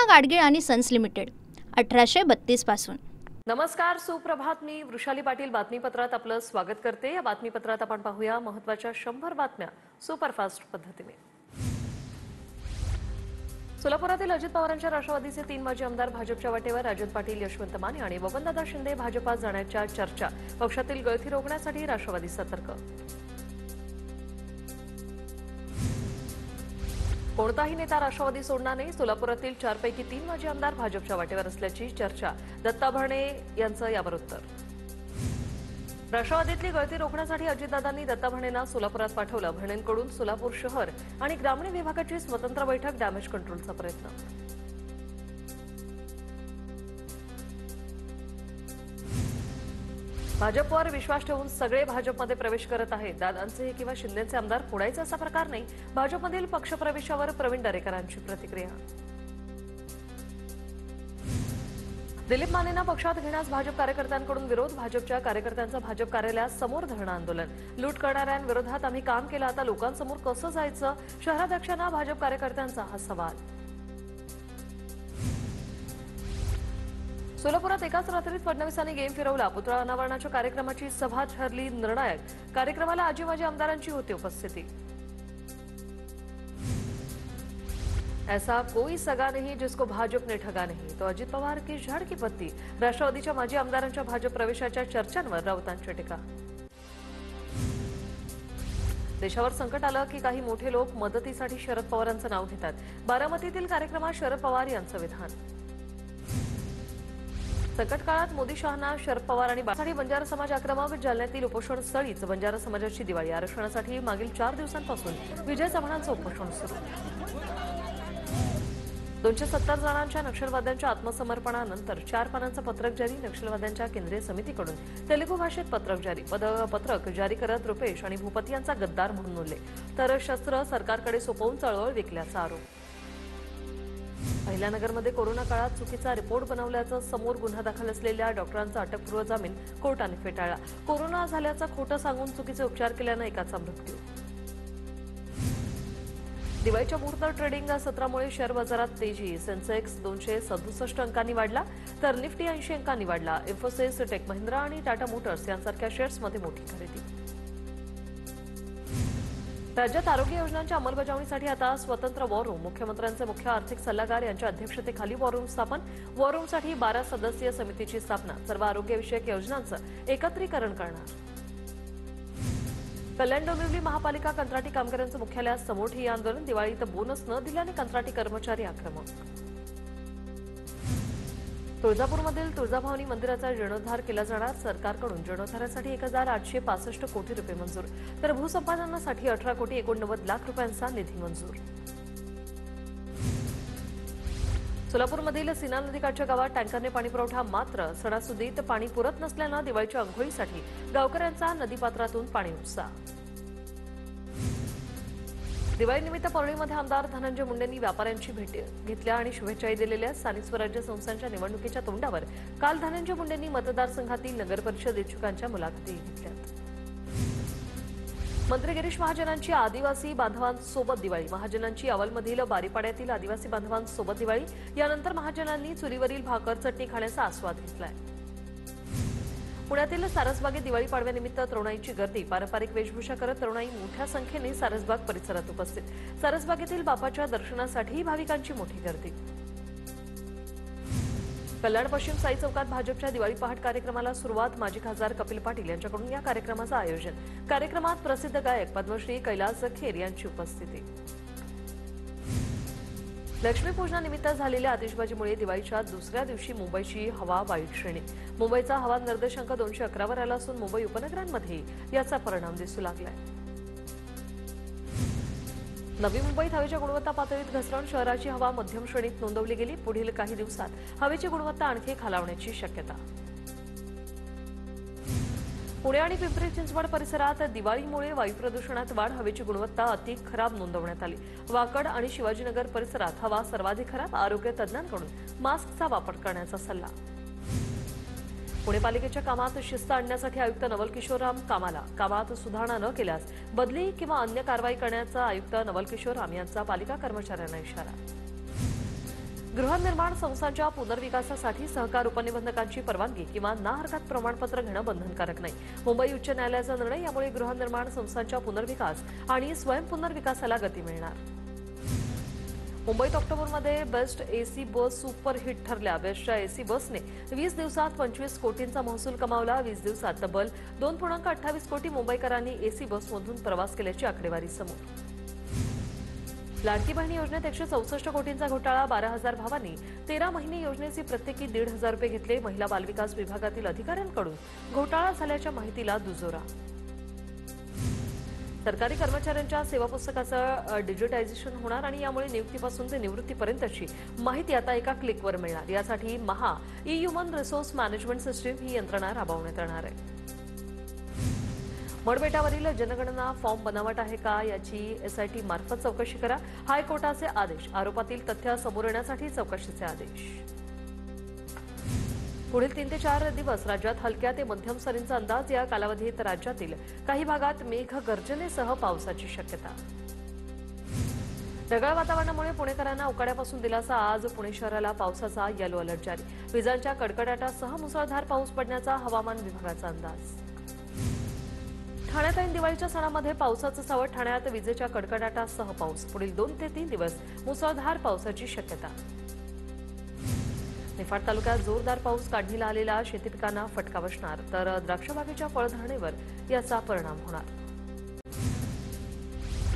गाडगीळ आणि sons limited 1832 पासून। नमस्कार, सुप्रभात। मी वृषाली पाटील बातमीपत्रात आपलं स्वागत करते। या बातमीपत्रात आपण पाहूया महत्त्वाच्या 100 बातम्या सुपरफास्ट पद्धतीने। सोलापुरातील अजित पवारांच्या राष्ट्रवादीचे 3 माजी आमदार भाजपच्या वाटेवर। अजित पाटील, यशवंत माने आणि बबनदादा शिंदे भाजपात जाण्याच्या चर्चा। पक्षातील गळती रोखण्यासाठी राष्ट्रवादी सतर्क। कोणताही नेता राष्ट्रवादी सोडणार नाही। सोलापुरातील 4 पैकी 3 माजी आमदार भाजपच्या वाटेवर असल्याची चर्चा। दत्ता भरणे यांचं यावर उत्तर। राष्ट्रवादीतली गळती रोखण्यासाठी अजितदादांनी दत्ता भरणेंना सोलापुरात पाठवलं। भरणेंकडून सोलापूर शहर आणि ग्रामीण विभागाची स्वतंत्र बैठक। डॅमेज कंट्रोलचा प्रयत्न। भाजपवर विश्वास ठेवून सगळे भाजपमध्ये प्रवेश करत आहेत। दादांचे किंवा शिंदेचे आमदार फोडायचे असा प्रकार नाही। भाजपमधील पक्षप्रवेशावर प्रवीण दरेकरांची प्रतिक्रिया। दिलीप मानेंना पक्षात घेण्यास भाजप कार्यकर्त्यांकडून विरोध। भाजपच्या कार्यकर्त्यांचं भाजप कार्यालयात समोर धरणं आंदोलन। लूट करणाऱ्यांविरोधात आम्ही काम केलं, आता लोकांसमोर कसं जायचं? शहराध्यक्षांना भाजप कार्यकर्त्यांचा हा सवाल। सोलापुरात एकाच रात्रीत फडणवीसांनी गेम फिरवला। पुतळा अनावरणाच्या कार्यक्रमाची सभा ठरली निर्णायक। कार्यक्रमाला आजी माजी आमदारांची होती उपस्थिती। ऐसा कोई सगा नहीं जिसको भाजप ने ठगा नहीं, तो अजित पवार की झड की पत्ती। राष्ट्रवादीच्या माजी आमदारांच्या भाजप प्रवेशाच्या चर्चांवर राऊतांची टीका। देशावर संकट आलं की काही मोठे लोक मदतीसाठी शरद पवारांचं नाव घेतात। बारामतीतील कार्यक्रमात शरद पवार यांचं विधान। संकट काळात मोदी शहांना शरद पवार आणि बासाठी बंजारा समाज आक्रमक। जालन्यातील उपोषण स्थळीच बंजारा समाजाची दिवाळी। आरक्षणासाठी मागील 4 दिवसांपासून विजय चव्हाणांचं उपोषण सुरू। 270 जणांच्या नक्षलवाद्यांच्या आत्मसमर्पणानंतर 4 पानांचं पत्रक जारी। नक्षलवाद्यांच्या केंद्रीय समितीकडून तेलुगू भाषेत पत्रक जारी। पत्रक जारी करत रुपेश आणि भूपती यांचा गद्दार म्हणून उल्लेख, तर शस्त्र सरकारकडे सोपवून चळवळ विकल्याचा आरोप। अहिल्यानगरमध्ये कोरोना काळात चुकीचा रिपोर्ट बनवल्याचं समोर गुन्हा दाखल असलेल्या डॉक्टरांचा अटकपूर्व जामीन कोर्टाने फेटाळला। कोरोना झाल्याचं खोटं सांगून चुकीचे उपचार केल्यानं एकाचा मृत्यू। दिवाळीच्या मुहूर्त ट्रेडिंग सत्रामुळे शेअर बाजारात तेजी। सेन्सेक्स 267 अंकांनी वाढला, तर निफ्टी 80 अंकांनी वाढला। इन्फोसिस, टेक महिंद्रा आणि टाटा मोटर्स यांसारख्या शेअर्समध्ये मोठी खरेदी। राज्यात आरोग्य योजनांच्या अंमलबजावणीसाठी आता स्वतंत्र वॉर रूम। मुख्यमंत्र्यांचे मुख्य आर्थिक सल्लागार यांच्या अध्यक्षतेखाली वॉर रूम स्थापन। वॉर रूमसाठी 12 सदस्यीय समितीची स्थापना। सर्व आरोग्यविषयक योजनांचं एकत्रीकरण करणार। कल्याण डोंबिवली महापालिका कंत्राटी कामगारांचं मुख्यालयासमोर ठिय्या आंदोलन। दिवाळीत बोनस न दिल्याने कंत्राटी कर्मचारी आक्रमक। तुळजापूरमधील तुळजाभवानी मंदिराचा जीर्णोद्धार केला जाणार। सरकारकडून जीर्णोद्धारासाठी 1865 कोटी रुपये मंजूर, तर भूसंपादनासाठी 18,89 लाख रुपयांचा निधी मंजूर। सोलापूरमधील सीना नदीकाठच्या गावात टँकरने पाणीपुरवठा मात्र सणासुदीत पाणी पुरत नसल्यानं दिवाळीच्या अंघोळीसाठी गावकऱ्यांचा नदीपात्रातून पाणी उपसा। दिवाळीनिमित्त परळीमध्ये आमदार धनंजय मुंडेंनी व्यापाऱ्यांची भेट घेतल्या आणि शुभेच्छाही दिलेल्या। स्थानिक स्वराज्य संस्थांच्या निवडणुकीच्या तोंडावर काल धनंजय मुंडेंनी मतदारसंघातील नगरपरिषद इच्छुकांच्या मुलाखती घेतल्यात। मंत्री गिरीश महाजनांची आदिवासी बांधवांसोबत दिवाळी। महाजनांची अवलमधील बारीपाड्यातील आदिवासी बांधवांसोबत दिवाळी। यानंतर महाजनांनी चुलीवरील भाकर चटणी खाण्याचा आस्वाद घेतलाय। पुण्यातील सारसबागेत दिवाळी पाडव्यानिमित्त तरुणाईची गर्दी। पारंपरिक वेशभूषा करत तरुणाई मोठ्या संख्येने सारसबाग परिसरात उपस्थित। सारसबागेतील बापाच्या दर्शनासाठी भाविकांची मोठी गर्दी। कल्याण पश्चिम साई चौकात भाजपच्या दिवाळी पहाट कार्यक्रमाला सुरुवात। माजी खासदार कपिल पाटील यांच्याकडून या कार्यक्रमाचं आयोजन। कार्यक्रमात प्रसिद्ध गायक पद्मश्री कैलास खेर यांची उपस्थिती। लक्ष्मीपूजनानिमित्त झालेल्या आतिषबाजीमुळे दिवाळीच्या दुसऱ्या दिवशी मुंबईची हवा वाईट श्रेणी। मुंबईचा हवा निर्देशांक 211 वर आला असून मुंबई उपनगरांमध्ये याचा परिणाम दिसू लागलाय। नवी मुंबईत हवेच्या गुणवत्ता पातळीत घसरण। शहराची हवा मध्यम श्रेणीत नोंदवली गेली। पुढील काही दिवसात हवेची गुणवत्ता आणखी खालावण्याची शक्यता। पुणे आणि पिंपरी चिंचवड परिसरात दिवाळीमुळे वायू प्रदूषणात वाढ। हवेची गुणवत्ता अति खराब नोंदवण्यात आली। वाकड आणि शिवाजीनगर परिसरात हवा सर्वाधिक खराब। आरोग्य तज्ज्ञांकडून मास्कचा वापर करण्याचा सल्ला। पुणे पालिकेच्या कामात शिस्त आणण्यासाठी आयुक्त नवल किशोर राम कामात सुधारणा न केल्यास बदली किंवा अन्य कारवाई करण्याचा आयुक्त नवल किशोर राम यांचा पालिका कर्मचाऱ्यांना इशारा। गृहनिर्माण संस्थांच्या पुनर्विकासासाठी सहकार उपनिबंधकांची परवानगी किंवा ना हरकत प्रमाणपत्र घेणं बंधनकारक नाही. मुंबई उच्च न्यायालयाचा निर्णय. यामुळे गृहनिर्माण संस्थांच्या पुनर्विकास आणि स्वयंपुनर्विकासाला गती मिळणार. मुंबईत ऑक्टोबरमध्ये बेस्ट एसी बस सुपरहिट ठरल्या. बेस्टच्या एसी बसने 20 दिवसात 25 कोटींचा महसूल कमावला. 20 दिवसात तब्बल 2.28 कोटी मुंबईकरांनी एसी बसमधून प्रवास केल्याची आकडेवारी समोर. लाडकी बहिणी योजनेत 164 कोटींचा घोटाळा. 12,000 भावांनी 13 महिने योजनेचे प्रत्येकी 1,500 रुपये घेतले. महिला बालविकास विभागातील अधिकाऱ्यांकडून घोटाळा झाल्याच्या माहितीला दुजोरा. सरकारी कर्मचाऱ्यांच्या सेवा पुस्तकाचं डिजिटायझेशन होणार आणि यामुळे नियुक्तीपासून ते निवृत्तीपर्यंतची माहिती आता एका क्लिकवर मिळणार. यासाठी महा ह्युमन रिसोर्स मॅनेजमेंट सिस्टीम ही यंत्रणा राबवण्यात येणार आहे. मडबेटावरील जनगणना फॉर्म बनावट आहे का याची एसआयटी मार्फत चौकशी करा. हायकोर्टाचे आदेश. आरोपातील तथ्य समोर येण्यासाठी चौकशीचे आदेश. पुढील 3 ते 4 दिवस राज्यात हलक्या ते मध्यम सरींचा अंदाज. या कालावधीत राज्यातील काही भागात मेघगर्जनेसह पावसाची शक्यता. ढगाळ वातावरणामुळे पुणेकरांना उकाड्यापासून दिलासा. आज पुणे शहराला पावसाचा येलो अलर्ट जारी. विजांच्या कडकडाटासह मुसळधार पाऊस पडण्याचा हवामान विभागाचा अंदाज. ठाण्यात ऐन दिवाळीच्या सणामध्ये पावसाचं सावट. ठाण्यात विजेच्या कडकडाटासह पाऊस. पुढील 2 ते 3 दिवस मुसळधार पावसाची शक्यता. निफाड तालुक्यात जोरदार पाऊस. काढणीला आलेला शेती पिकांना फटका बसणार तर द्राक्षबागेच्या फळधारणेवर याचा परिणाम होणार.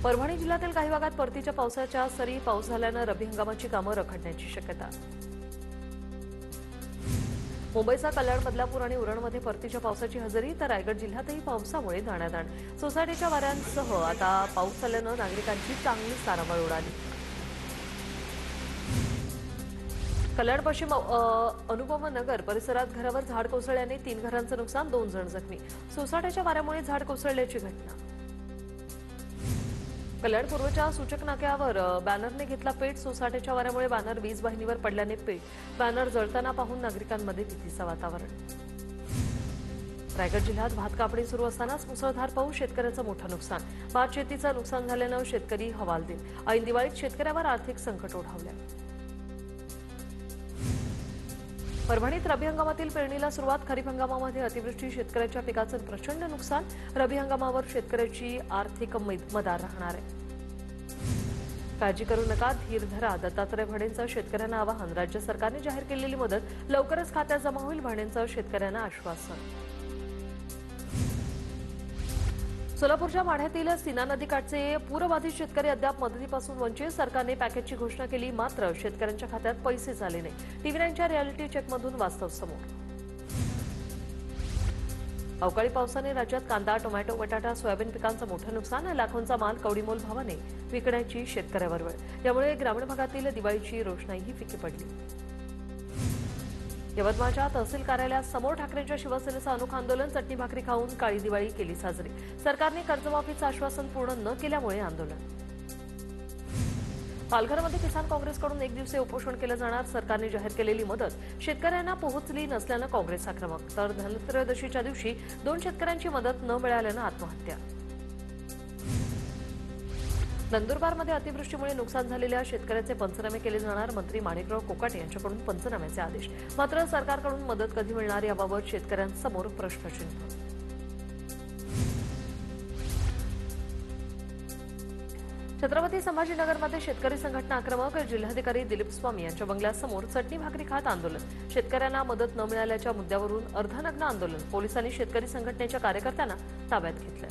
परभणी जिल्ह्यातील काही भागात परतीच्या पावसाच्या सरी. पाऊस झाल्यानं रब्बी हंगामाची कामं रखडण्याची शक्यता. मुंबईचा कल्याण, बदलापूर आणि उरणमध्ये परतीच्या पावसाची हजेरी तर रायगड जिल्ह्यातही पावसामुळे दाणादाण. सोसायटीच्या वाऱ्यांसह आता पाऊस झाल्यानं नागरिकांची चांगली तारांबळ उडाली. कल्याण पश्चिम अनुपमनगर परिसरात घरावर झाड कोसळल्याने 3 घरांचं नुकसान. 2 जण जखमी. सोसायटीच्या वाऱ्यामुळे झाड कोसळल्याची घटना. कल्याण पूर्वच्या सूचक नाक्यावर बॅनरने घेतला पेट. सोसायटीच्या वाऱ्यामुळे बॅनर वीज वाहिनीवर पडल्याने पेट. बॅनर जळताना पाहून नागरिकांमध्ये भीतीचं वातावरण. रायगड जिल्ह्यात भात कापणी सुरू असतानाच मुसळधार पाऊस. शेतकऱ्यांचं मोठं नुकसान. भात शेतीचं नुकसान झाल्यानं शेतकरी हवालदिल. ऐन दिवाळीत शेतकऱ्यावर आर्थिक संकट ओढावलं. परभणीत रब्बी हंगामातील पेरणीला सुरुवात. खरीप हंगामामध्ये अतिवृष्टी. शेतकऱ्यांच्या पिकाचं प्रचंड नुकसान. रब्बी हंगामावर शेतकऱ्याची आर्थिक मदार राहणार आहे. काळजी करू नका, धीर धरा. दत्तात्रय भडेंचं शेतकऱ्यांना आवाहन. राज्य सरकारने जाहीर केलेली मदत लवकरच खात्यात जमा होईल. भडेंचं शेतकऱ्यांना आश्वासन. सोलापूरच्या माढ्यातील सीना नदीकाठचे पूरबाधित शेतकरी अद्याप मदतीपासून वंचित. सरकारने पॅकेजची घोषणा केली मात्र शेतकऱ्यांच्या खात्यात पैसेच आले नाही. टीव्ही 9च्या रिअॅलिटी चेकमधून वास्तव समोर. अवकाळी पावसाने राज्यात कांदा, टोमॅटो, बटाटा, सोयाबीन पिकांचं मोठं नुकसान. लाखोंचा माल कवडीमोल भावाने विकण्याची शेतकऱ्यावर वेळ. यामुळे ग्रामीण भागातील दिवाळीची रोषणाईही फिकी पडली. यवतमाळच्या तहसील कार्यालयासमोर ठाकरेंच्या शिवसेनेचं अनोखं आंदोलन. चटणी भाकरी खाऊन काळी दिवाळी केली साजरी. सरकारने कर्जमाफीचं आश्वासन पूर्ण न केल्यामुळे आंदोलन. पालघरमध्ये किसान काँग्रेसकडून 1 दिवसीय उपोषण केलं जाणार. सरकारने जाहीर केलेली मदत शेतकऱ्यांना पोहोचली नसल्यानं काँग्रेस आक्रमक. तर धनत्रयोदशीच्या दिवशी 2 शेतकऱ्यांची मदत न मिळाल्यानं आत्महत्या. नंदुरबारमध्ये अतिवृष्टीमुळे नुकसान झालेल्या शेतकऱ्याचे पंचनामे केले जाणार. मंत्री माणिकराव कोकाटे यांच्याकडून पंचनाम्याचे आदेश. मात्र सरकारकडून मदत कधी मिळणार याबाबत शेतकऱ्यांसमोर प्रश्नचिन्ह. छत्रपती संभाजीनगरमध्ये शेतकरी संघटना आक्रमक. जिल्हाधिकारी दिलीप स्वामी यांच्या बंगल्यासमोर चटणी भाकरी खात आंदोलन. शेतकऱ्यांना मदत न मिळाल्याच्या मुद्द्यावरून अर्धनग्न आंदोलन. पोलिसांनी शेतकरी संघटनेच्या कार्यकर्त्यांना ताब्यात घेतलं.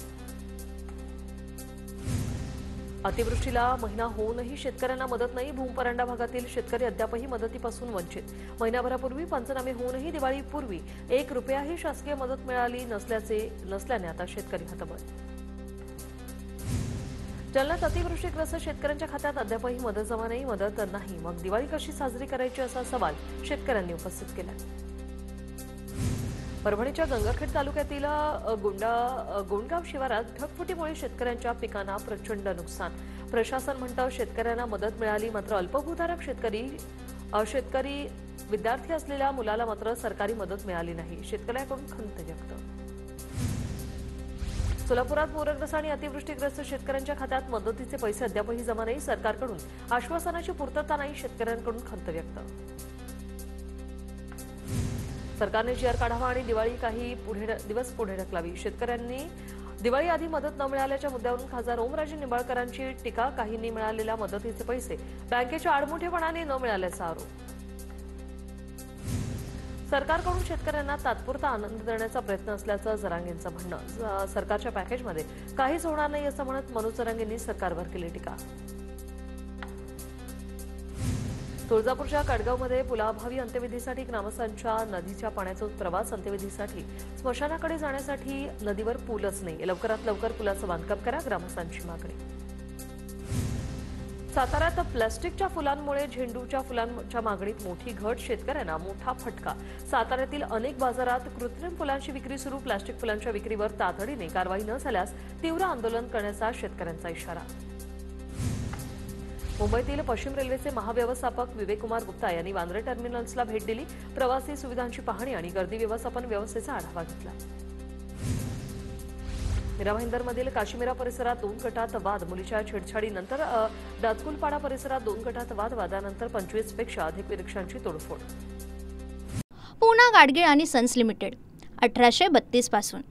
अतिवृष्टीला महिना होऊनही शेतकऱ्यांना मदत नाही. भूमपरांडा भागातील शेतकरी अद्यापही मदतीपासून वंचित. महिनाभरापूर्वी पंचनामे होऊनही दिवाळीपूर्वी 1 रुपयाही शासकीय मदत मिळाली नसल्याने आता शेतकरी हतबल. जालन्यात अतिवृष्टीग्रस्त शेतकऱ्यांच्या खात्यात अद्यापही मदत जमा नाही. मदत नाही मग दिवाळी कशी साजरी करायची असा सवाल शेतकऱ्यांनी उपस्थित केला. परभणीच्या गंगाखेड तालुक्यातील गोंडगाव शिवारात ढगफुटीमुळे शेतकऱ्यांच्या पिकांना प्रचंड नुकसान. प्रशासन म्हणतं शेतकऱ्यांना मदत मिळाली मात्र अल्पभूधारक शेतकरी विद्यार्थी असलेल्या मुलाला मात्र सरकारी मदत मिळाली नाही. शेतकऱ्याकडून खंत व्यक्त. सोलापुरात पूरग्रस्त आणि अतिवृष्टीग्रस्त शेतकऱ्यांच्या खात्यात मदतीचे पैसे अद्यापही जमा नाही. सरकारकडून आश्वासनाची पूर्तता नाही. शेतकऱ्यांकडून खंत व्यक्त. सरकारने जीआर काढावा आणि दिवाळी काही दिवस पुढे ढकलावी. शेतकऱ्यांनी दिवाळी आधी मदत न मिळाल्याच्या मुद्द्यावरून खासदार ओमराजे निंबाळकरांची टीका. काहींनी मिळालेल्या मदतीचे पैसे बँकेच्या आडमुठेपणाने न मिळाल्याचा आरोप. सरकारकडून शेतकऱ्यांना तात्पुरता आनंद देण्याचा प्रयत्न असल्याचं जरांगेंचं म्हणणं. सरकारच्या पॅकेजमध्ये काहीच होणार नाही असं म्हणत मनोज जरांगेंनी सरकारवर केली टीका. तुळजापूरच्या कडगावमध्ये पुलाभावी अंत्यविधीसाठी ग्रामस्थांच्या नदीच्या पाण्याचा प्रवास. अंत्यविधीसाठी स्मशानाकडे जाण्यासाठी नदीवर पूलच नाही. लवकरात लवकर पुलाचं बांधकाम करा, ग्रामस्थांची मागणी. साताऱ्यात प्लास्टिकच्या फुलांमुळे झेंडूच्या फुलांच्या मागणीत मोठी घट. शेतकऱ्यांना मोठा फटका. साताऱ्यातील अनेक बाजारात कृत्रिम फुलांची विक्री सुरू. प्लास्टिक फुलांच्या विक्रीवर तातडीने कारवाई न झाल्यास तीव्र आंदोलन करण्याचा शेतकऱ्यांचा इशारा. मुंबईतील पश्चिम रेल्वेचे महाव्यवस्थापक विवेककुमार गुप्ता यांनी वांद्रे टर्मिनल्सला भेट दिली. प्रवासी सुविधांची पाहणी आणि गर्दी व्यवस्थापन व्यवस्थेचा आढावा घेतला. मीरा भाईंदरमधील काशीमीरा परिसरात 2 गटात वाद. मुलीच्या छेडछाडीनंतर दातकुलपाडा परिसरात 2 गटात वाद. वादानंतर 25 पेक्षा अधिक रिक्षांची तोडफोड. पूना गाडगीळ आणि सन्स लिमिटेड 1832 पासून.